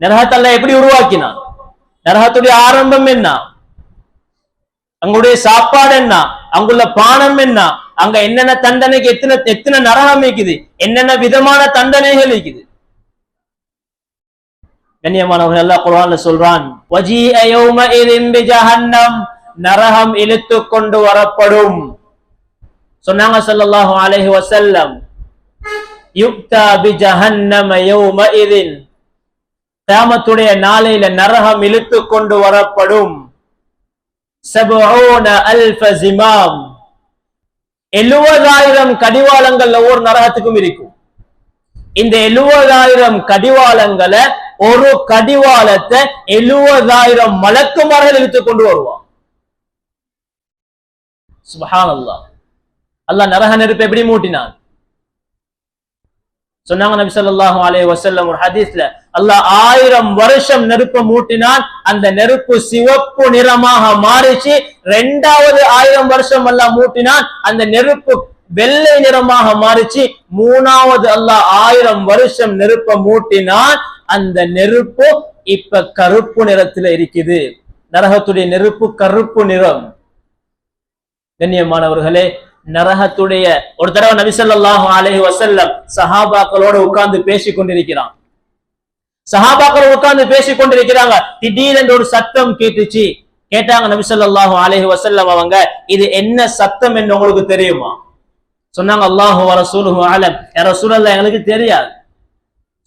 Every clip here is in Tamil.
நரகத்தை அல்லாஹ் எப்படி உருவாக்கினான்? நரகத்துடைய ஆரம்பம் என்ன? அங்களுடைய சாப்பாடு என்ன? அங்குள்ள பானம் என்ன? அங்க என்னென்ன தண்டனைக்கு எத்தனை நரகம் இருக்குது, என்னென்ன விதமான தண்டனைகள் இருக்குது. கண்ணியமானவர்கள், அல்லாஹ் குர்ஆன்ல சொல்றான், வஜீஅ யௌமஇதின் பிஜஹன்னம், நரகம் இழுத்து கொண்டு வரப்படும். சொன்னாங்க ஸல்லல்லாஹு அலைஹி வஸல்லம், யுக்தா பிஜஹன்னம யௌமஇதின், கியாமத்துடைய நாளையில நரகம் இழுத்து கொண்டு வரப்படும். 70,000 ஜிமாம், 70,000 கடிவாளங்கள் ஒவ்வொரு நரகத்துக்கும் இருக்கும். இந்த 70,000 கடிவாளங்களை, ஒரு கடிவாளத்தை 70,000 மலக்குமார்கள் இழுத்து கொண்டு வருவான். சுப்ஹானல்லாஹ். அல்லாஹ் நரக நெருப்பை எப்படி மூட்டினான்? சொன்னாங்க நபி ஸல்லல்லாஹு அலைஹி வஸல்லம் ஒரு ஹதீஸ்ல, அல்லாஹ் 1000 வருஷம் நெருப்பை மூட்டினான், அந்த நெருப்பு சிவப்பு நிறமாக மாறிச்சு. 2வது 1000 வருஷம் அல்லாஹ் மூட்டினான், அந்த நெருப்பு வெள்ளை நிறமாக மாறிச்சு. 3வது அல்லாஹ் 1000 வருஷம் நெருப்பை மூட்டினான், அந்த நெருப்பு இப்ப கருப்பு நிறத்துல இருக்குது. நரகத்துடைய நெருப்பு கருப்பு நிறம். கண்ணியமானவர்களே, நரகத்துடைய ஒரு தடவை நபி ஸல்லல்லாஹு அலைஹி வஸல்லம் சஹாபாக்களோட உட்கார்ந்து பேசிக் கொண்டிருக்கிறான். சஹாபாக்கள் உட்கார்ந்து பேசிக் கொண்டிருக்கிறாங்க. திடீரென்று ஒரு சத்தம் கேட்டுச்சு. கேட்டாங்க நபி ஸல்லல்லாஹு அலைஹி வஸல்லம் அவங்க, இது என்ன சத்தம் என்று உங்களுக்கு தெரியுமா? சொன்னாங்க, அல்லாஹு வ ரசூலுஹு அலம், யா ரசூலல்லாஹ் எங்களுக்கு தெரியாது.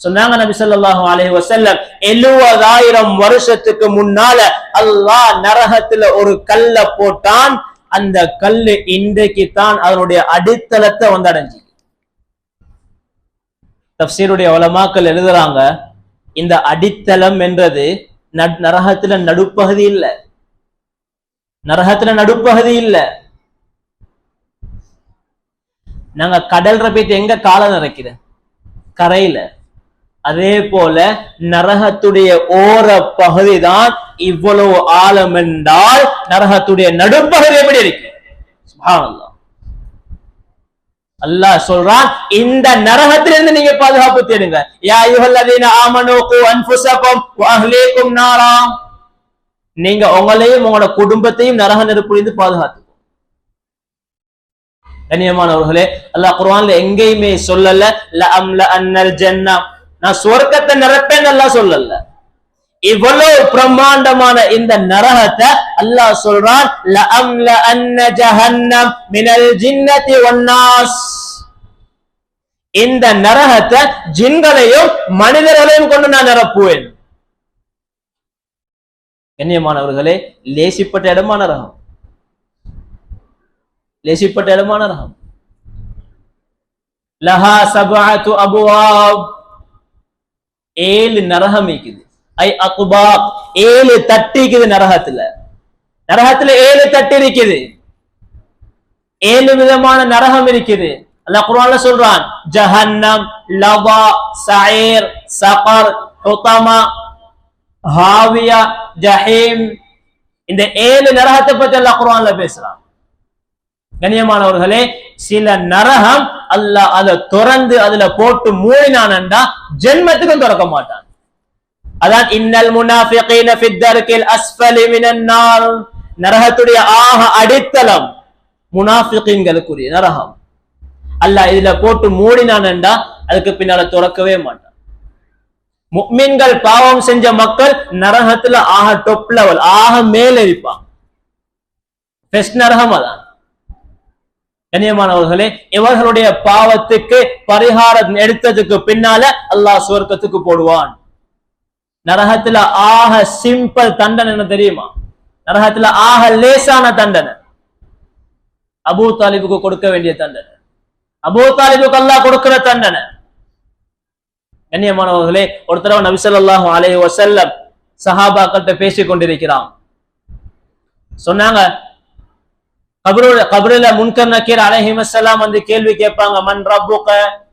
சொன்னாங்க நபி ஸல்லல்லாஹு அலைஹி வஸல்லம், 70,000 வருஷத்துக்கு முன்னால அல்லாஹ் நரகத்துல ஒரு கல்ல போட்டான். அந்த கல்லு இன்றைக்கு தான் அதனுடைய அடித்தளத்தை வந்து அடைஞ்சு. தஃப்சீருடைய உலமாக்கள் எழுதுறாங்க, இந்த அடித்தளம் என்றது நரகத்துல நடுப்பகுதி இல்ல, நரகத்துல நடுப்பகுதி இல்ல. நாங்க கடல்ற போயிட்டு எங்க காலம் நிறைக்கிற? கரையில. அதே போல நரகத்துடைய ஓர பகுதி தான் இவ்வளவு ஆழம் என்றால் நரகத்துடைய நடுப்பகுதி எப்படி இருக்கு? சுப்ஹானல்லாஹ். அல்லாஹ் சொல்றான், இந்த நரகத்திலிருந்து நீங்க பாதுகாப்பு தேடுங்க. யா அய்யுஹல்லதீன ஆமனூ கூ அன்ஃபுஸகும் வ அஹ்லீகும் நாரா, நீங்க உங்களையும் உங்களோட குடும்பத்தையும் நரக நெருப்பிலிருந்து பாதுகாத்து. கண்ணியமானவர்களே, அல்லாஹ் குர்ஆன்ல எங்கேயுமே சொல்லல லஅம்ல அன்னல் ஜன்னா, நான் சொர்க்கத்தை நிரப்பேன்னு அல்லாஹ் சொல்லல. இவ்வளவு பிரம்மாண்டமான இந்த நரகத்தை அல்லாஹ் சொல்றான், லஅம்ல அன்ன ஜஹன்னம் மினல் ஜின்னதி வன்னாஸ், இந்த நரகத்தை ஜின்களையும் மனிதர்களையும் கொண்டு நான் நிரப்புவேன். கண்ணியமானவர்களே, லேசிப்பட்ட இடமா நரகம்? லேசிப்பட்ட இடமா நரகம்? லஹா சபஅத்து அபுவாப், 7 நரகம் இருக்குது. ஐ அக்பாப், 7 தட்டு இருக்குது நரகத்துல. நரகத்துல 7 தட்டு இருக்குது, 7 விதமான நரகம் இருக்குது. அல்லாஹ் குர்ஆன்ல சொல்றான், ஜஹன்னம், லவா, சயீர், சகர், ஹுதமா, ஹாவியா, ஜஹீம். இந்த 7 நரகத்தை பத்தி அல்லாஹ் குர்ஆன்ல பேசுறான். கண்ணியமானவர்களே, சில நரகம் அல்லாஹ் அதை திறந்து அதுல போட்டு மூடினான்டா ஜென்மத்துக்கும் திறக்க மாட்டான். அதான் இன்னல் முனாஃபிகீன ஃபித் தர்கில் அஸ்ஃபலி மினன் நார், நரகத்துடைய ஆக அடித்தளம் முனாஃபிகீன்களுக்குரிய நரகம். அல்லாஹ் இதுல போட்டு மூடினான்டா அதுக்கு பின்னால திறக்கவே மாட்டான். முஃமின்கள் பாவம் செஞ்ச மக்கள் நரகத்துல ஆக டாப் லெவல், ஆக மேல இருப்பாங்க. ஃபர்ஸ்ட் நரகம் அதான். கண்ணியமானவர்களே, இவர்களுடைய பாவத்துக்கு பரிகாரம் எடுத்ததுக்கு பின்னால அல்லாஹ் சொர்க்கத்துக்கு போடுவான். நரகத்துல ஆக சிம்பிள் தண்டனை என்ன தெரியுமா? நரகத்துல ஆக லேசான தண்டனை அபூ தாலிபுக்கு கொடுக்க வேண்டிய தண்டனை, அபூ தாலிபுக்கு அல்லாஹ் கொடுக்கிற தண்டனை. கண்ணியமானவர்களே, ஒரு தடவை நபி ஸல்லல்லாஹு அலைஹி வஸல்லம் சஹாபாக்கள்கிட்ட பேசிக் கொண்டிருக்கிறான். சொன்னாங்க, கபருல முன்கர் நக்கீர் அலைஹிஸ்ஸலாம் வந்து கேள்வி கேட்பாங்க, மன் ரப்புக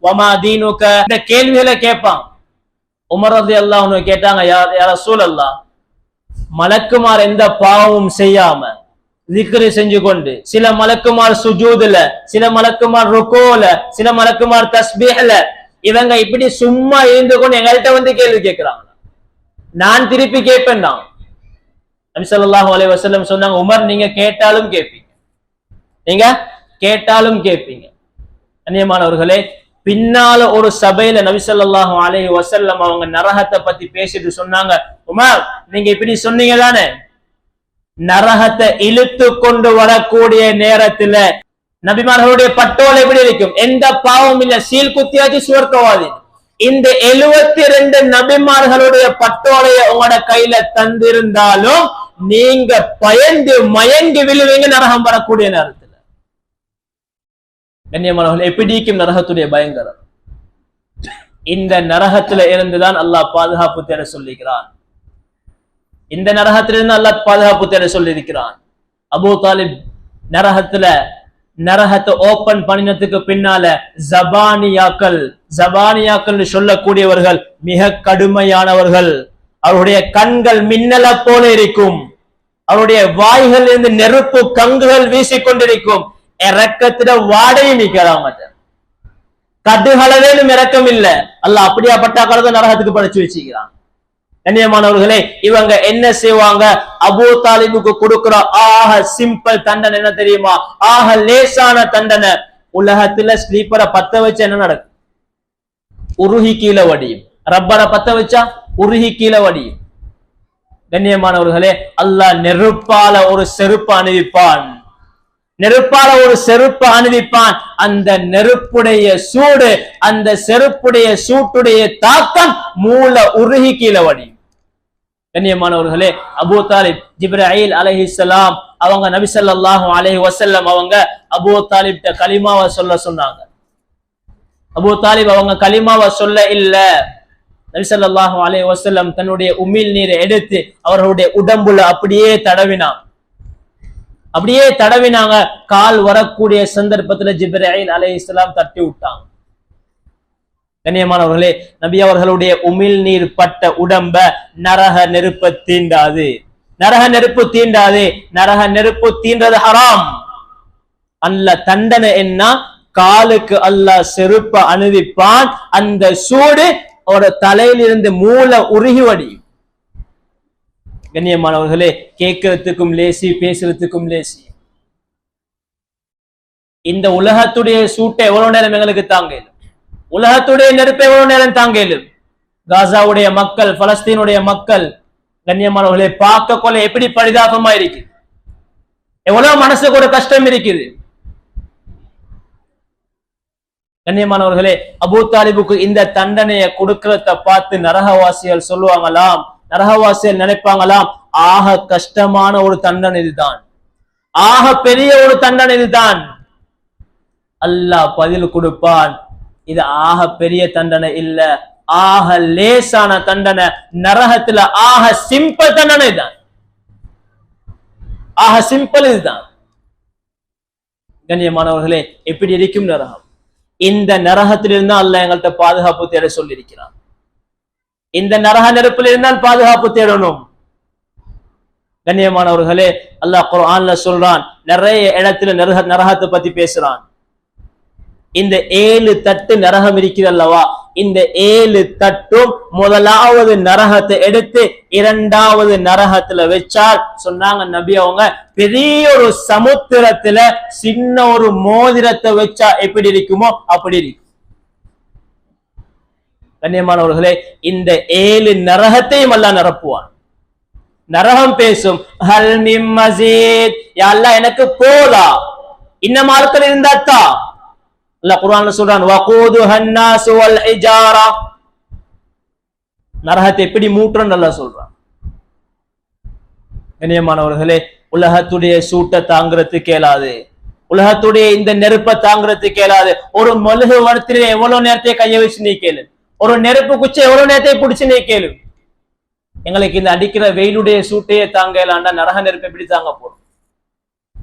வமா தீனுக, இந்த கேள்விகளை கேட்பாங்க. உமர் ரலியல்லாஹு அன்ஹு கேட்டாங்க, யா ரசூலல்லாஹ், மலக்குமார் எந்த பாவமும் செய்யாம zikr செஞ்சு கொண்டு, சில மலக்குமார் சுஜூதுல, சில மலக்குமார் ருகூல, சில மலக்குமார் தஸ்பீஹ்ல, இவங்க இப்படி சும்மா இருந்து கொண்டு எங்கள்கிட்ட வந்து கேள்வி கேட்கிறாங்க. நான் திருப்பி கேட்பேன் தான். நபி ஸல்லல்லாஹு அலைஹி வஸல்லம் சொன்னாங்க, உமர் நீங்க கேட்டாலும் கேட்பீங்க, நீங்க கேட்டாலும் கேட்பீங்க. கண்ணியமானவர்களே, பின்னால ஒரு சபையில நபி ஸல்லல்லாஹு அலைஹி வஸல்லம் அவங்க நரகத்தை பத்தி பேசிட்டு சொன்னாங்க, உமர் நீங்க இப்படி சொன்னீங்க தானே, நரகத்தை இழுத்து கொண்டு வரக்கூடிய நேரத்துல நபிமார்களுடைய பட்டோலை எப்படி இருக்கும்? எந்த பாவம் இல்ல, சீல் குத்தியாச்சு சுவர்க்கவாதி. இந்த 72 நபிமார்களுடைய பட்டோலைய உங்களோட கையில தந்திருந்தாலும் நீங்க பயந்து மயங்கி விழுவீங்க நரகம் வரக்கூடிய நேரத்துல. கண்ணியமானவர்கள், எப்படி இருக்கும் நரகத்துடைய பயங்கரம்? இந்த நரகத்துல இருந்துதான் அல்லாஹ் பாதுகாப்பு தேட சொல்லிக்கிறான். இந்த நரகத்திலிருந்து அல்லாஹ் பாதுகாப்பு தேட சொல்லியிருக்கிறான். அபூ தாலிப் நரகத்தை ஓபன் பண்ணினதுக்கு பின்னால ஜபானியாக்கள் சொல்லக்கூடியவர்கள் மிக கடுமையானவர்கள். அவருடைய கண்கள் மின்னல போல இருக்கும், அவருடைய வாய்கள் இருந்து நெருப்பு கங்குகள் வீசிக்கொண்டிருக்கும், இறக்கத்திட வாடையும் நிற்கிறாங்க, கடுகளவேலும் இறக்கம் இல்ல. அல்லாஹ் அப்படியாப்பட்ட காலத்தை நரகத்துக்கு படைச்சு வச்சுக்கிறான். கண்ணியமானவர்களே, இவங்க என்ன செய்வாங்க? அபூ தாலிபுக்கு கொடுக்கிற ஆக சிம்பிள் தண்டனை என்ன தெரியுமா? ஆக லேசான தண்டனை. உலகத்துல ஸ்லீப்பரை பத்த வச்சு என்ன நடக்கும்? உருகி கீழே வடியும். ரப்பரை பத்த வச்சா உருகி கீழே வடியும். கண்ணியமானவர்களே, அல்லாஹ் நெருப்பால ஒரு செருப்பு அணிவிப்பான், அந்த நெருப்புடைய சூடு, அந்த செருப்புடைய சூட்டுடைய தாக்கம் மூல உருகி கீழே வடியும். கண்ணியமானவர்களே, அபூ தாலிப் ஜிப்ரீல் அலைஹிஸ்ஸலாம் அவங்க நபி ஸல்லல்லாஹு அலைஹி வஸல்லம் அவங்க அபூ தாலிப்ட கலிமாவை சொல்ல சொன்னாங்க. அபூ தாலிப் அவங்க கலிமாவை சொல்ல இல்ல. நபி ஸல்லல்லாஹு அலைஹி வஸல்லம் தன்னுடைய உமிழ் நீரை எடுத்து அவர்களுடைய உடம்புல அப்படியே தடவினாங்க. கால் வரக்கூடிய சந்தர்ப்பத்துல ஜிப்ரீல் அலைஹிஸ்ஸலாம் தட்டி விட்டாங்க. கண்ணியமானவர்களே, நபி அவர்களுடைய உமிழ் நீர் பட்ட உடம்ப நரக நெருப்பு தீண்டாது. நரக நெருப்பு தீண்டது ஹராம். அல்லாஹ் தண்டனை என்ன? காலுக்கு அல்லாஹ் செருப்ப அணிவிப்பான், அந்த சூடு ஒரு தலையிலிருந்து மூல உருகி வடியும். கண்ணியமானவர்களே, கேட்கறதுக்கும் லேசி, பேசுறதுக்கும் லேசி. இந்த உலகத்துடைய சூட்டை எவ்வளவு நேரம் எங்களுக்கு தாங்க இயலும்? உலகத்துடைய நெருப்பை எவ்வளவு நேரம் தாங்க இயலும்? காசாவுடைய மக்கள், பலஸ்தீனுடைய மக்கள், கண்ணியமானவர்களே, பார்க்க கொள்ள எப்படி பரிதாபமா இருக்குது, எவ்வளவு மனசுக்கு ஒரு கஷ்டம் இருக்குது. கண்ணியமானவர்களே, அபூ தாலிபுக்கு இந்த தண்டனையை கொடுக்கிறத பார்த்து நரகவாசிகள் சொல்லுவாங்களாம், நரகவாசிகள் நினைப்பாங்களாம், ஆக கஷ்டமான ஒரு தண்டனை இதுதான், ஆக பெரிய ஒரு தண்டனை இதுதான். அல்லாஹ் பதில் கொடுப்பான், இது ஆக பெரிய தண்டனை இல்ல, ஆக லேசான தண்டனை. நரகத்துல ஆக சிம்பிள் தண்டனை தான், ஆக சிம்பிள் இதுதான். கண்ணியமானவர்களே, எப்படி இருக்கும் நரகம்? இந்த நரகத்திலிருந்து அல்லாஹ் எங்கள்கிட்ட பாதுகாப்பு தேட சொல்லி இருக்கிறான். இந்த நரக நெருப்பில் இருந்தால் பாதுகாப்பு தேடணும். கண்ணியமானவர்களே, அல்லாஹ் குர்ஆன்ல சொல்றான், நிறைய இடத்துல நரகத்தை பத்தி பேசுறான். இந்த 7 தட்டு நரகம் இருக்கிறது அல்லவா, இந்த 7 தட்டும் முதலாவது நரகத்தை எடுத்து 2வது நரகத்துல வச்சால் சொன்னாங்க நபி அவங்க, பெரிய ஒரு சமுத்திரத்துல சின்ன ஒரு மோதிரத்தை வச்சா எப்படி இருக்குமோ அப்படி இருக்கும். கண்ணியமானவர்களே, இந்த 7 நரகத்தையும் அல்லாஹ் நிரப்புவான். நரகம் பேசும், ஹல் மின் மஸீத், யா அல்லாஹ் எனக்கு போதா, இன்னும் ஆட்கள் இருந்தாத்தா. அல்லாஹ் குர்ஆன்ல சொல்றான், வகூதுஹன் நாஸ் வல் ஹிஜாரா, நரகத்தை எப்படி மூட்றன்னு அல்லாஹ் சொல்றான். கண்ணியமானவர்களே, உலகத்துடைய சூட்டை தாங்கிறதுக்கு இயலாது, உலகத்துடைய இந்த நெருப்பை தாங்கிறதுக்கு இயலாது. ஒரு மெழுகு வடத்திலே எவ்வளவு நேரத்தை கைய வச்சு நீ கேளு, ஒரு நெருப்பு குச்சி எவ்வளவு நேரத்தை பிடிச்சு நீ கேளு. எங்களுக்கு இந்த அடிக்கிற வெயிலுடைய சூட்டையே தாங்க இயலாண்டா நரக நெருப்பு எப்படி தாங்க போறோம்?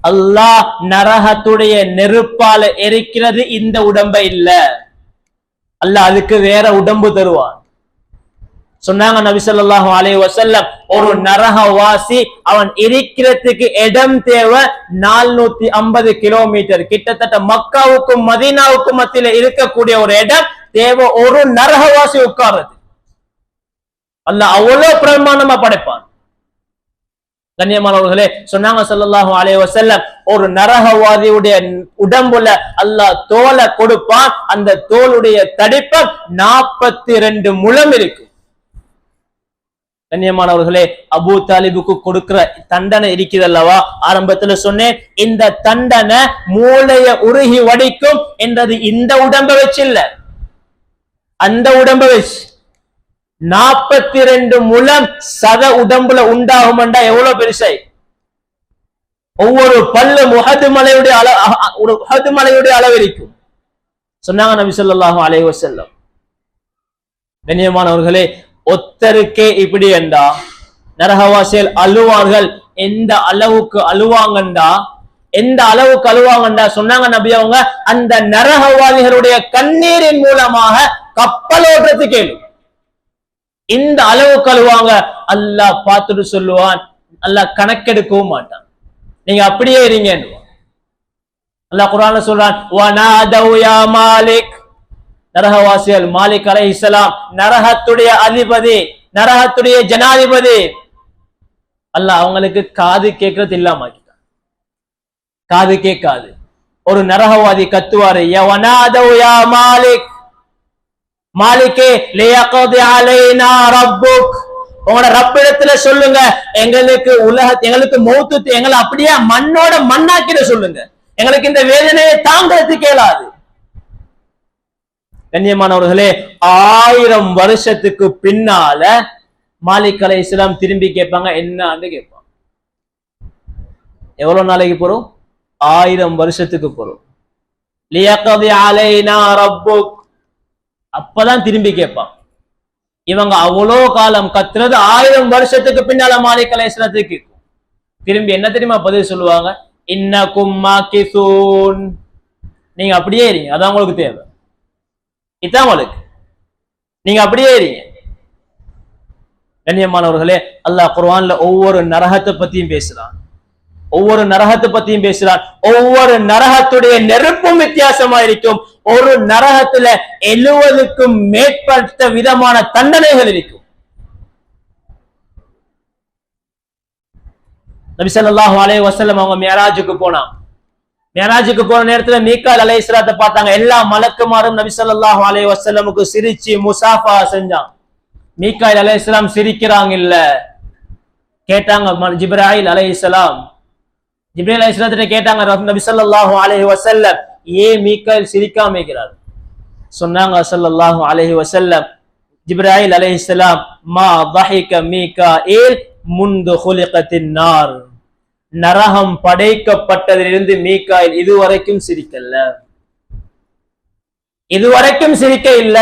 அல்லாஹ் நரகத்துடைய நெருப்பால எரிக்கிறது இந்த உடம்பை இல்ல, அல்லாஹ் அதுக்கு வேற உடம்பு தருவான். சொன்னாங்க நபி ஸல்லல்லாஹு அலைஹி வஸல்லம், ஒரு நரகவாசி அவன் இருக்கிறதுக்கு இடம் தேவை 450 கிலோமீட்டர், கிட்டத்தட்ட மக்காவுக்கும் மதீனாவுக்கும் மத்தியில இருக்கக்கூடிய ஒரு இடம் தேவை ஒரு நரகவாசி உட்கார்றது. அல்லாஹ் அவ்வளவு பிரமாண்டமா படைப்பான். கண்ணியமானவர்களே, சொன்னாங்க ஸல்லல்லாஹு அலைஹி வஸல்லம், ஒரு நரகவாதியுடைய உடம்புல அல்லாஹ் தோலை கொடுப்பான். அந்த தோலுடைய தடிப்பம் 42 முழம் இருக்கும். கண்ணியமானவர்களே, அபூ தாலிபுக்கு கொடுக்கிற தண்டனை இருக்கிறதல்லவா, ஆரம்பத்துல சொன்னேன், இந்த தண்டனை மூளைய உருகி வடிக்கும் என்றது இந்த உடம்ப வச்சு இல்ல, அந்த உடம்ப வச்சு. 42 முழம் சத உடம்புல உண்டாகும்டா எவ்வளவு பெருசை. ஒவ்வொரு பல்லு உஹது மலையுடைய அளவு இருக்கும் சொன்னாங்க நபி ஸல்லல்லாஹு அலைஹி வஸல்லம். கண்ணியமானவர்களே, ஒத்தருக்கே இப்படி என்றா நரகவாசிகள் அழுவார்கள். எந்த அளவுக்கு அழுவாங்கண்டா, எந்த அளவுக்கு அழுவாங்கண்டா சொன்னாங்க நபி அவங்க, அந்த நரகவாதிகளுடைய கண்ணீரின் மூலமாக கப்பல் ஓட்டுறதுக்கு கேளு. இந்த அளவுக்கு அழுவாங்க. அல்லாஹ் பார்த்துட்டு சொல்லுவான், அல்லாஹ் கணக்கெடுக்கவும் மாட்டான், நீங்க அப்படியே இருங்க. அல்லாஹ் குர்ஆன்ல சொல்றான், வனாதவ் யா மாலிக். நரகவாசிகள் மாலிக் அலைஹிஸ்ஸலாம், நரகத்துடைய அதிபதி, நரகத்துடைய ஜனாதிபதி, அல்லாஹ் அவங்களுக்கு காது கேட்கறது இல்லாம ஆக்கிட்டான். காது கேட்காது. ஒரு நரகவாதி கத்துவாரு, வனாதவ் யா மாலிக், மாலிகே லியக்தி அலைனா ரப்புக். உங்களோட ரப்பிடத்துல சொல்லுங்க, எங்களுக்கு மௌத்து, எங்களை அப்படியே மண்ணோட மண்ணாக்கிட சொல்லுங்க, எங்களுக்கு இந்த வேதனையை தாங்கிறதுக்கு இயலாது. கண்ணியமானவர்களே, 1000 வருஷத்துக்கு பின்னால மாலிக் அலைஹிஸ்ஸலாம் திரும்பி கேட்பாங்க, என்னன்னு கேட்பாங்க. எவ்வளவு நாளைக்கு போறோம்? 1000 வருஷத்துக்கு போறோம். லியக்தி அலைனா ரப்புக், அப்பதான் திரும்பி கேட்பான். இவங்க அவ்வளோ காலம் கத்துறது 1000 வருஷத்துக்கு பின்னால மாலிக் அலைஹிஸ்ஸலாத்துக்கு கேட்கும். திரும்பி என்ன தெரியுமா பதில் சொல்லுவாங்க? இன்னக்கும் மாகிசூன், நீங்க அப்படியே இருங்க, அதான் உங்களுக்கு தேவை, இதான் உங்களுக்கு, நீங்க அப்படியே இருங்க. கண்ணியமானவர்களே, அல்லாஹ் குர்ஆன்ல ஒவ்வொரு நரகத்தை பத்தியும் பேசுறான், ஒவ்வொரு நரகத்தை பத்தியும் பேசுறான். ஒவ்வொரு நரகத்துடைய நெருப்பும் வித்தியாசமா இருக்கும். ஒரு நரகத்துல 70க்கும் மேற்பட்ட விதமான தண்டனைகள் இருக்கும். நபி ஸல்லல்லாஹு அலைஹி வஸல்லம் அவங்க மியராஜுக்கு போனாங்க. மியராஜுக்கு போன நேரத்துல மீகாயில் அலைஹிஸ்ஸலாத்தை பார்த்தாங்க. எல்லா மலக்குமாரும் நபி ஸல்லல்லாஹு அலைஹி வஸல்லமுக்கு சிரிச்சு முசாஃபா செஞ்சாங்க. மீகாயில் அலைஹிஸ்ஸலாம் சிரிக்கிறாங்க இல்ல, கேட்டாங்க ஜிப்ராயில் அலைஹிஸ்ஸலாம், ஜிப்ரீல் அலைஹிஸ்ஸலாத்திட்ட கேட்டாங்க, நபி ஸல்லல்லாஹு அலைஹி வஸல்லம், ஏன் மீகாயில் சிரிக்காம இருக்கிறார்? சொன்னாங்க ஸல்லல்லாஹு அலைஹி வஸல்லம், ஜிப்ராயில் அலைஹிஸ்ஸலாம், மா தஹிக மீகாயில் முந்து குலிகத்தின் நார், நரகம் படைக்கப்பட்டதிலிருந்து மீகாயில் இதுவரைக்கும் சிரிக்கல, இதுவரைக்கும் சிரிக்க இல்ல.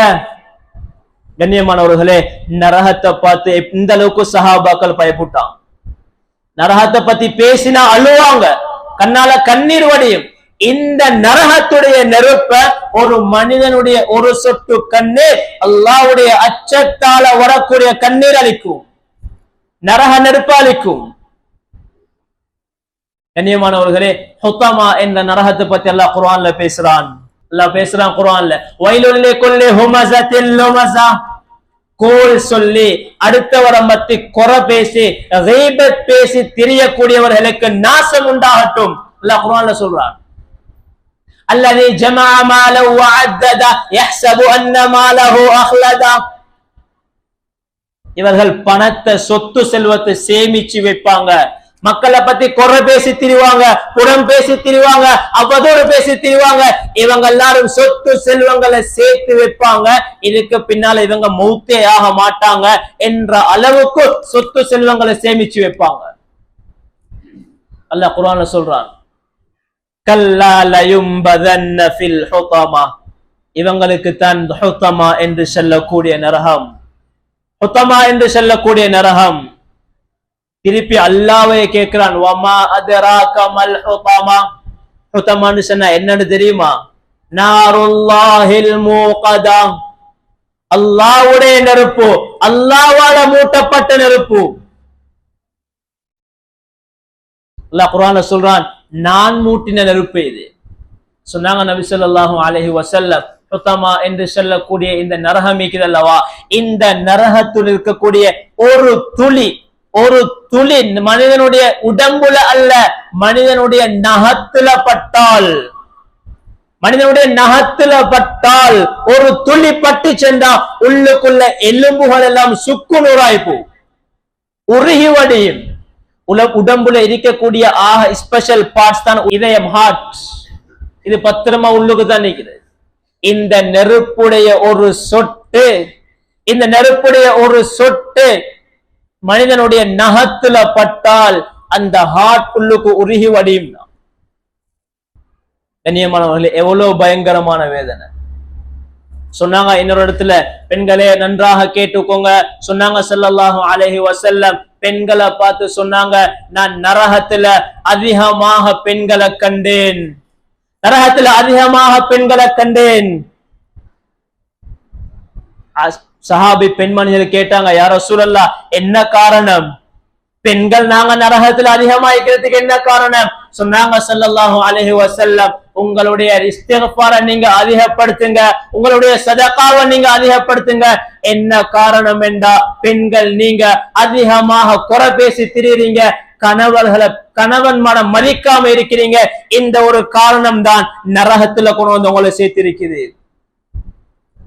கண்ணியமானவர்களே, நரகத்தை பார்த்து இந்த அளவுக்கு சஹாபாக்கள் பயப்பட்டான். நரகத்தை பத்தி பேசினா அழுவாங்க, கண்ணால கண்ணீர் வடியும். இந்த நரகத்துடைய நெருப்ப ஒரு மனிதனுடைய ஒரு சொட்டு கண்ணீர் அல்லாஹ்வுடைய அச்சத்தால வரக்கூடிய கண்ணீர் அளிக்கும், நரக நெருப்பு அளிக்கும். கண்ணியமானவர்களே, ஹுத்தமா என்ற நரகத்தை பத்தி அல்லாஹ் குர்ஆன்ல பேசுறான். அல்லாஹ் பேசுறான் குர்ஆன்ல, வைலுல் லிகுல்லி ஹுமஸத்தின் லுமஸா, கோல் சொல்லி அடுத்தவரை பத்தி குறை பேசி கீபத் பேசி திரியக்கூடியவர்களுக்கு நாசம் உண்டாகட்டும். அல்லாஹ் குர்ஆன்ல சொல்றான், அல்லதி ஜமஅ மாலஹு வஅத்தத யஹ்ஸபு அன்ன மாலஹு அஹ்லதா, இவர்கள் பணத்தை சொத்து செல்வத்தை சேமிச்சு வைப்பாங்க, மக்களை பத்தி குறை பேசி திரிவாங்க, புறம் பேசி திரிவாங்க, அவதூறு பேசி திரிவாங்க. இவங்க எல்லாரும் சொத்து செல்வங்களை சேர்த்து வைப்பாங்க, இதுக்கு பின்னால இவங்க மௌத்தே ஆக மாட்டாங்க என்ற அளவுக்கு சொத்து செல்வங்களை சேமிச்சு வைப்பாங்க. அல்லாஹ் குர்ஆன்ல சொல்றான், கல்லா லயும்பதன்ன ஃபில் ஹுதமா, இவங்களுக்கு தான் ஹுதமா என்று சொல்லக்கூடிய நரகம், ஹுதமா என்று சொல்லக்கூடிய நரகம். திருப்பி அல்லாஹ்வே கேட்கிறான், வமா அதராக மல் ஹுதமா, ஹுதமான்னு சொன்னா என்னன்னு தெரியுமா? நாருல்லாஹில் மூகதா, அல்லாஹ்வுடைய நெருப்பு, அல்லாஹ்வால மூட்டப்பட்ட நெருப்பு. அல்லாஹ் குர்ஆன்ல சொல்றான், நான் மூட்டின நெருப்பு இது. சொன்னாங்க நபி ஸல்லல்லாஹு அலைஹி வஸல்லம், ஹுத்தமா என்று சொல்லக்கூடிய இந்த நரகம் இருக்கிறதல்லவா, இந்த நரகத்தில் இருக்கக்கூடிய ஒரு துளி மனிதனுடைய உடம்புல அல்ல, மனிதனுடைய நகத்துல பட்டால் ஒரு துளி பட்டு சென்றா உள்ளுக்குள்ள எலும்புகள் எல்லாம் சுக்கு நூறாய்ப்பு உருகி வடியும். உடம்புல இருக்கக்கூடிய ஸ்பெஷல் பார்ட்ஸ் தான் இதயம், ஹார்ட். இது பத்திரமா உள்ளுக்கு தான் நிற்கிறது. இந்த நெருப்புடைய ஒரு சொட்டு மனிதனுடைய நகத்துல பட்டால் அந்த ஹார்ட் உள்ளுக்கு உருகி வடியும். கண்ணியமானவர்களே, எவ்வளவு பயங்கரமான வேதனை. சொன்னாங்க இன்னொரு இடத்துல, பெண்களே நன்றாக கேட்டுக்கோங்க, சொன்னாங்க ஸல்லல்லாஹு அலைஹி வஸல்லம் பெண்களை பார்த்து சொன்னாங்க, நான் நரகத்துல அதிகமாக பெண்களை கண்டேன். சஹாபி பெண்மணிகள் கேட்டாங்க, யா ரசூலல்லாஹ் என்ன காரணம்? பெண்கள் நாங்க நரகத்துல அதிகமா இருக்கிறதுக்கு என்ன காரணம்? சொன்னாங்க ஸல்லல்லாஹு அலைஹி வஸல்லம், உங்களுடைய இஸ்திக்ஃபார நீங்க அதிகப்படுத்துங்க, உங்களுடைய சதகாவை நீங்க அதிகப்படுத்துங்க. என்ன காரணம் என்றா, பெண்கள் நீங்க அதிகமாக குறை பேசி திரியுறீங்க, கணவன் மனம் மதிக்காம இருக்கிறீங்க. இந்த ஒரு காரணம் தான் நரகத்துல கொண்டு வந்து உங்களை சேர்த்திருக்குது.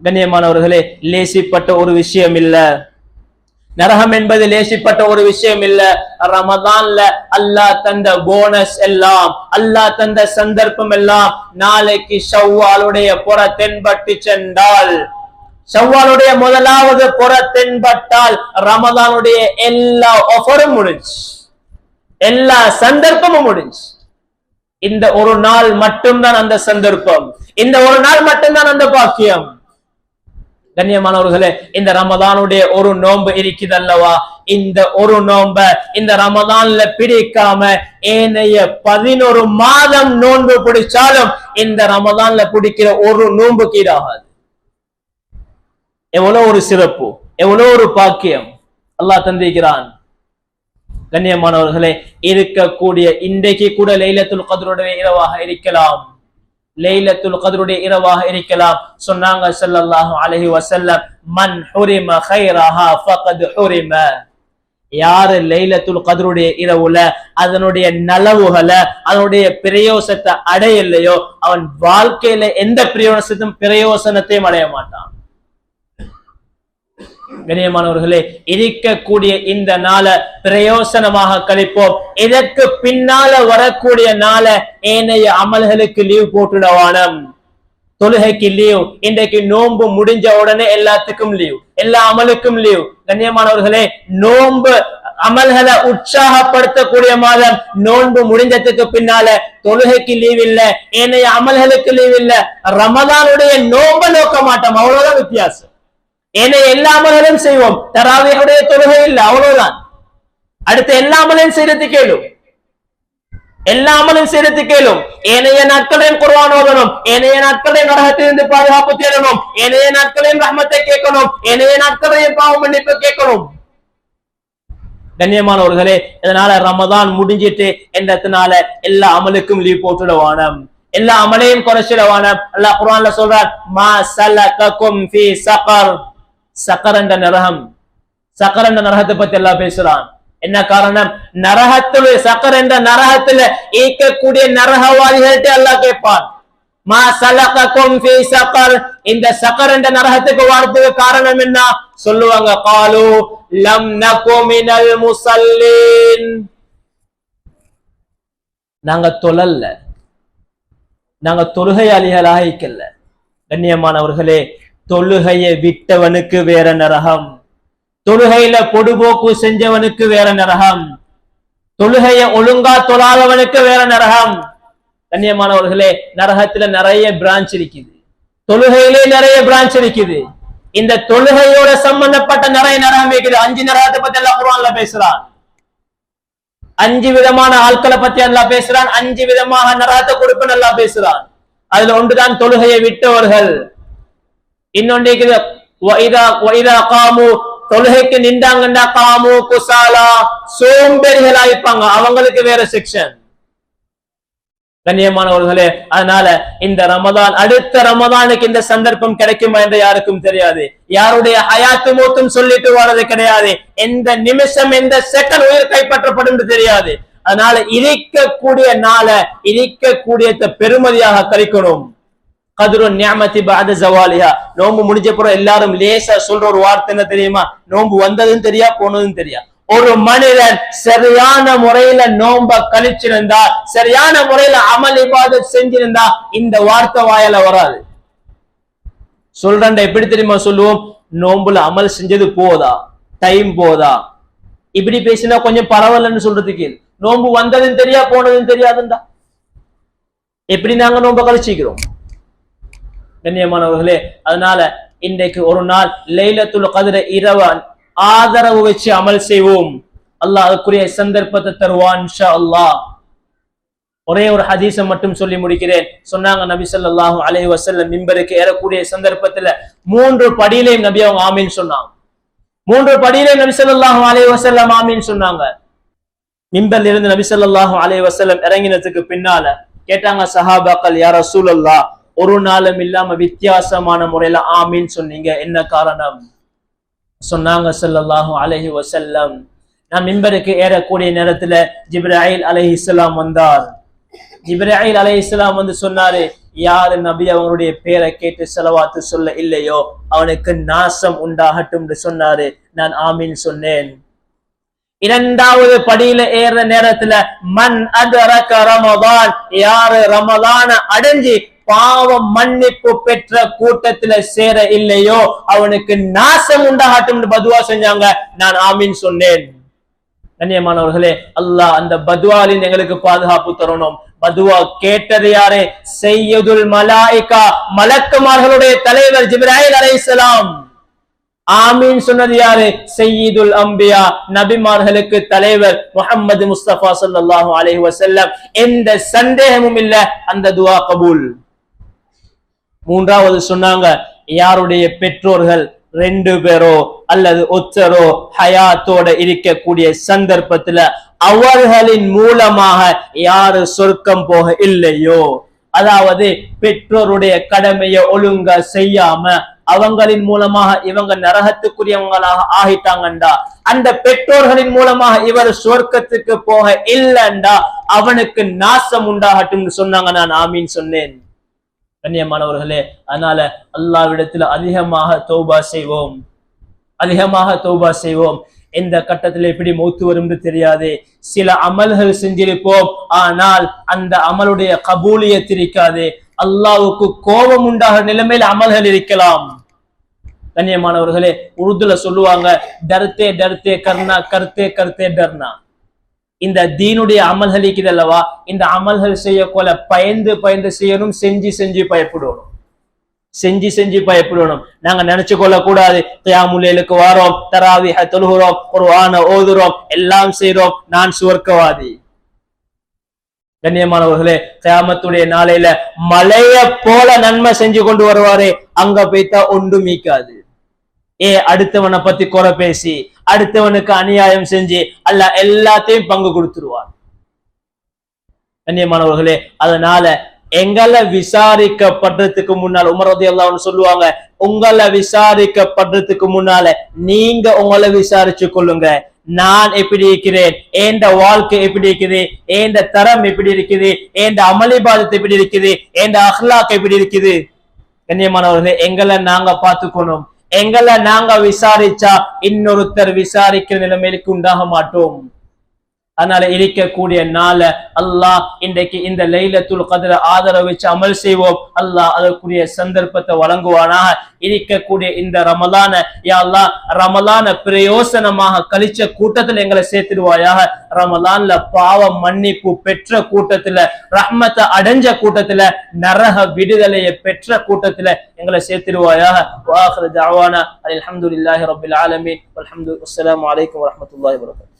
கண்ணியமானவர்களே, லேசிப்பட்ட ஒரு விஷயம் இல்ல. நரகம் என்பது லேசிப்பட்ட ஒரு விஷயம் இல்ல. ரமதான்ல அல்லாஹ் தந்த போனஸ் எல்லாம், அல்லாஹ் தந்த சந்தர்ப்பம் எல்லாம் நாளைக்கு ஷவ்வாலுடைய புற தென்பட்டு சென்றால், ஷவ்வாலுடைய முதலாவது புற தென்பட்டால் ரமதானுடைய எல்லா ஆஃபரும் முடிஞ்சு, எல்லா சந்தர்ப்பமும் முடிஞ்சு. இந்த ஒரு நாள் மட்டும்தான் அந்த சந்தர்ப்பம், இந்த ஒரு நாள் மட்டும்தான் அந்த பாக்கியம். கண்ணியமானவர்களே, இந்த ரமதானுடைய ஒரு நோன்பு இருக்குது அல்லவா, இந்த ஒரு நோன்ப இந்த ரமதான்ல பிடிக்காம ஏனைய 11 மாதம் நோன்பு பிடிச்சாலும் இந்த ரமதான்ல பிடிக்கிற ஒரு நோன்பு கீழாகாது. எவ்வளவு ஒரு சிறப்பு, எவ்வளவு ஒரு பாக்கியம் அல்லாஹ் தந்திருக்கிறான். கண்ணியமானவர்களே, இருக்கக்கூடிய இன்றைக்கு கூட லைலத்துல் கத்ருடைய இரவாக இருக்கலாம், லைலத்துல் கத்ருடைய இரவாக இருக்கலாம். சொன்னாங்க ஸல்லல்லாஹு அலைஹி வஸல்லம், மன் ஹுரிம கைரஹா ஃபகத் ஹுரிம. யாரு லைலத்துல் கத்ருடைய இரவுல அதனுடைய நலவுகளை, அதனுடைய பிரயோசனத்தை அடையலையோ, அவன் வாழ்க்கையில எந்த பிரயோசனத்தையும் அடைய மாட்டான். கண்ணியமானவர்களே, இருக்கக்கூடிய இந்த நாளை பிரயோசனமாக கழிப்போம். இதற்கு பின்னால வரக்கூடிய நாள ஏனைய அமல்களுக்கு லீவ் போட்டுடவானம். தொழுகைக்கு லீவ், இன்றைக்கு நோன்பு முடிஞ்ச உடனே எல்லாத்துக்கும் லீவ், எல்லா அமலுக்கும் லீவ். கண்ணியமானவர்களே, நோன்பு அமல்களை உற்சாகப்படுத்தக்கூடிய மாதம். நோன்பு முடிஞ்சதுக்கு பின்னால தொழுகைக்கு லீவ் இல்ல, ஏனைய அமல்களுக்கு லீவ் இல்ல. ரமதானுடைய நோன்பை நோக்க மாட்டோம், அவ்வளவுதான் வித்தியாசம். ஏனைய எல்லா அமல்களும் செய்வோம், தராவியுடைய தொழுகை இல்லை, அவ்வளவுதான். அடுத்த எல்லா அமலையும் செய்யறது கேளும், எல்லா அமலும் செய்யறது கேளும். ஏனைய நாட்களையும் குர்ஆன் ஓதணும், ஏனைய நாட்களையும் நரகத்திலிருந்து பாதுகாப்பு தேடணும், ஏனைய நாட்களையும் ரஹ்மத்தை கேட்கணும், ஏனைய நாட்களையும் பாவ மன்னிப்பு கேட்கணும். கண்ணியமானவர்களே, இதனால ரமதான் முடிஞ்சிட்டு என்றதுனால எல்லா அமலுக்கும் லீவ் போட்டுடுவானம், எல்லா அமலையும் குறைச்சிடுவானம். அல்லாஹ் குர்ஆன்ல சொல்றார், மா சலககும் ஃபீ ஸகர். சக்கர் என்ற நரகம், சக்கர் என்ற நரகத்தை பத்தி எல்லாம் பேசுறான். என்ன காரணம்? நரகத்துல, சக்கர் என்ற நரகத்துல ஈக்கக்கூடிய நரகவாதிகள்ட்ட அல்லாஹ் கேட்பான், மா சலககும் ஃபீ ஸகர். இந்த சக்கர் என்ற நரகத்துக்கு வார்த்தைக்கு காரணம் என்ன? சொல்லுவாங்க, காலு லம் நகு மினல் முஸல்லீன். நாங்க தொழல்ல, நாங்க தொழுகையாளிகளாக இருக்கல. கண்ணியமானவர்களே, தொழுகையை விட்டவனுக்கு வேற நரகம், தொழுகையில பொடுபோக்கு செஞ்சவனுக்கு வேற நரகம், தொழுகையை ஒழுங்கா தொழாதவனுக்கு வேற நரகம். கண்ணியமானவர்களே, நரகத்துல நிறைய பிரான்ச் இருக்குது, தொழுகையிலே நிறைய பிரான்ச் இருக்குது. இந்த தொழுகையோட சம்பந்தப்பட்ட நிறைய நரகம் இருக்குது. 5 நரகத்தை பத்தி அல்லாஹ் குர்ஆன்ல பேசுறான், 5 விதமான ஆட்களை பத்தி அல்லாஹ் பேசுறான், 5 விதமாக நரகத்தை கொடுப்பேன் அல்லாஹ் பேசுறான். அதுல ஒன்றுதான் தொழுகையை விட்டவர்கள். இன்னொன்று தொழுகைக்கு நின்றாங்கன்னா காமு குசாலா, சோம்பேறிகளா இருப்பாங்க, அவங்களுக்கு வேற செக்ஷன். கண்ணியமானவர்களே, அதனால இந்த ரமதான் அடுத்த ரமதானுக்கு இந்த சந்தர்ப்பம் கிடைக்குமா என்று யாருக்கும் தெரியாது. யாருடைய ஹயாத்து மூத்தும் சொல்லிட்டு வாழறது கிடையாது. எந்த நிமிஷம் எந்த செகண்ட் உயிர் கைப்பற்றப்படும் தெரியாது. அதனால இருக்கக்கூடிய நாள இருக்கக்கூடிய பெருமதியாக கழிக்கணும். கதுரு நியமத்தி பாத ஜவாலிஹா. நோம்பு முடிஞ்ச பிறகு எல்லாரும் லேசா சொல்ற ஒரு வார்த்தை என்ன தெரியுமா? நோம்பு வந்ததும் தெரியா போனதும் தெரியா. ஒரு மனிதன் சரியான முறையில நோம்ப கழிச்சிருந்தா, சரியான முறையில அமல் இபாதத் செஞ்சிருந்தா இந்த வார்த்தை வாயால வராது. சொல்றேன் எப்படி தெரியுமா சொல்லுவோம்? நோம்புல அமல் செஞ்சது போதா, டைம் போதா, இப்படி பேசினா கொஞ்சம் பரவாயில்லன்னு சொல்றதுக்கு. நோம்பு வந்ததும் தெரியா போனதும் தெரியாதுண்டா எப்படி நாங்க நோம்ப கழிச்சிக்கிறோம்? கண்ணியமானவர்களே, அதனால இன்றைக்கு ஒரு நாள் லைலத்துல் கத்ர இரவான் ஆதரவு வச்சு அமல் செய்வோம். அல்லாஹ் அதுக்குரிய சந்தர்ப்பத்தை தருவான் இன்ஷா அல்லாஹ். ஒரே ஒரு ஹதீஸை மட்டும் சொல்லி முடிக்கிறேன். சொன்னாங்க நபி ஸல்லல்லாஹு அலைஹி வஸல்லம் மிம்பருக்கு ஏறக்கூடிய சந்தர்ப்பத்துல 3 படியிலையும் நபி அவங்க ஆமீன் சொன்னாங்க. 3 படியிலையும் நபி ஸல்லல்லாஹு அலைஹி வஸல்லம் ஆமீன் சொன்னாங்க. மிம்பர்ல இருந்து நபி ஸல்லல்லாஹு அலைஹி வஸல்லம் இறங்கினதுக்கு பின்னால கேட்டாங்க சஹாபாக்கள், யா ரசூலல்லாஹ், ஒரு நாளும் இல்லாம வித்தியாசமான முறையில ஆமீன் சொன்னீங்க, என்ன காரணம்? சொன்னாங்க ஸல்லல்லாஹு அலைஹி வஸல்லம், நான் மிம்பருக்கு ஏறக்கூடிய நேரத்துல ஜிப்ராயில் அலைஹிஸ்ஸலாம் வந்தார். ஜிப்ராயில் அலைஹிஸ்ஸலாம் வந்து சொன்னாரு, யாரு நபி அவங்களுடைய பேரை கேட்டு ஸலவாத்து சொல்ல இல்லையோ அவனுக்கு நாசம் உண்டாகட்டும் என்று சொன்னாரு. நான் ஆமீன் சொன்னேன். இரண்டாவது படியில ஏற நேரத்துல மன் அத்ரக ரமதான், யாரு ரமதான அடைஞ்சி பாவம் மன்னிப்பு பெற்ற கூட்டத்துல சேர இல்லையோ அவனுக்கு நாசம் உண்டாகட்டும் பதுவா செஞ்சாங்க. நான் ஆமீன் சொன்னேன். கண்ணியமானவர்களே, அல்லாஹ் அந்த பதுவாலின் எங்களுக்கு பாதுகாப்பு தரணும். பதுவா கேட்டது யாரு? சையதுல் மலாயிகா, மலக்குமார்களுடைய தலைவர் ஜிப்ராயில் அலைஹிஸ்ஸலாம். ஆமீன் சொன்னது யாரு? சையீதுல் அம்பியா, நபிமார்களுக்கு தலைவர் முஹம்மது முஸ்தபா ஸல்லல்லாஹு அலைஹி வஸல்லம். எந்த சந்தேகமும் இல்ல, அந்த துஆ கபூல். மூன்றாவது சொன்னாங்க, யாருடைய பெற்றோர்கள் 2 பேரோ அல்லது ஒத்தரோ ஹயாத்தோட இருக்கக்கூடிய சந்தர்ப்பத்துல அவர்களின் மூலமாக யாரு சொர்க்கம் போக இல்லையோ, அதாவது பெற்றோருடைய கடமையை ஒழுங்கா செய்யாம அவங்களின் மூலமாக இவங்க நரகத்துக்குரியவங்களாக ஆகிட்டாங்கண்டா, அந்த பெற்றோர்களின் மூலமாக இவர் சொர்க்கத்துக்கு போக இல்லைண்டா அவனுக்கு நாசம் உண்டாகட்டும் சொன்னாங்க. நான் ஆமீன் சொன்னேன். கண்ணியமானவர்களே, அதனால அல்லாஹ்விடத்துல அதிகமாக தௌபா செய்வோம், அதிகமாக தௌபா செய்வோம். எந்த கட்டத்துல எப்படி மௌத்து வரும் தெரியாது. சில அமல்கள் செஞ்சிருப்போம், ஆனால் அந்த அமலுடைய கபூலியத் இருக்காது. அல்லாஹ்வுக்கு கோபம் உண்டாக நிலைமையில் அமல்கள் இருக்கலாம். கண்ணியமானவர்களே, உருதுல சொல்லுவாங்க, டர்தே டர்தே கர்னா கர்த்தே கர்த்தே டர்னா. இந்த தீனுடைய அமல்கள் இருக்குது அல்லவா, இந்த அமல்கள் செய்ய போல பயந்து பயந்து செய்யணும், செஞ்சு செஞ்சு பயப்படணும், செஞ்சு செஞ்சு பயப்படணும். நாங்க நினைச்சு கொள்ள கூடாது, கியாமுல் லைலுக்கு வாரோம், தராவீஹ தொழுகிறோம், குர்ஆன ஓதுறோம், எல்லாம் செய்றோம், நான் சுவர்க்கவாதி. கண்ணியமானவர்களே, கியாமத்துடைய நாளையில மலைய போல நன்மை செஞ்சு கொண்டு வருவாரே, அங்க போய்த்தா ஒன்றும் மீக்காது. அடுத்தவனை பத்தி குறை பேசி அடுத்தவனுக்கு அநியாயம் செஞ்சு அல்லாஹ் எல்லாத்தையும் பங்கு கொடுத்துருவார். கண்ணியமானவர்களே, அதனால எங்களை விசாரிக்கப்படுறதுக்கு முன்னால் உமர் ரலியல்லாஹு அன்ஹு சொல்லுவாங்க, உங்களை விசாரிக்கப்படுறதுக்கு முன்னால நீங்க உங்களை விசாரிச்சு கொள்ளுங்க. நான் எப்படி இருக்கிறேன், ஏண்ட வாழ்க்கை எப்படி இருக்குது, ஏண்ட தரம் எப்படி இருக்குது, ஏண்ட அமளிபாதத்தை எப்படி இருக்குது, ஏண்ட அஹ்லாக் எப்படி இருக்குது. கண்ணியமானவர்களே, எங்களை நாங்க பார்த்துக்கணும். எங்களை நாங்க விசாரிச்சா இன்னொருத்தர் விசாரிக்கிற நிலைமைக்கு உண்டாக மாட்டோம். அதனால இருக்கக்கூடிய நாள அல்லாஹ் இன்றைக்கு இந்த லைலத்துல் கத்ர ஆதரவு வச்சு அமல் செய்வோம். அல்லாஹ் அதற்குரிய சந்தர்ப்பத்தை வழங்குவானாக. இருக்கக்கூடிய இந்த ரமலான யா அல்லாஹ் ரமலான பிரயோசனமாக கழிச்ச கூட்டத்தில் எங்களை சேர்த்துடுவாயாக. ரமலான்ல பாவ மன்னிப்பு பெற்ற கூட்டத்துல, ரஹ்மத்தை அடைஞ்ச கூட்டத்துல, நரக விடுதலையை பெற்ற கூட்டத்துல எங்களை சேர்த்துடுவாயாக. வஆகிரு தஅவானா அல்ஹம்துலில்லாஹி ரப்பில் ஆலமீன் வஸ்ஸலாமு அலைக்கும் வரஹ்மத்துல்லாஹி வபரகாத்துஹு.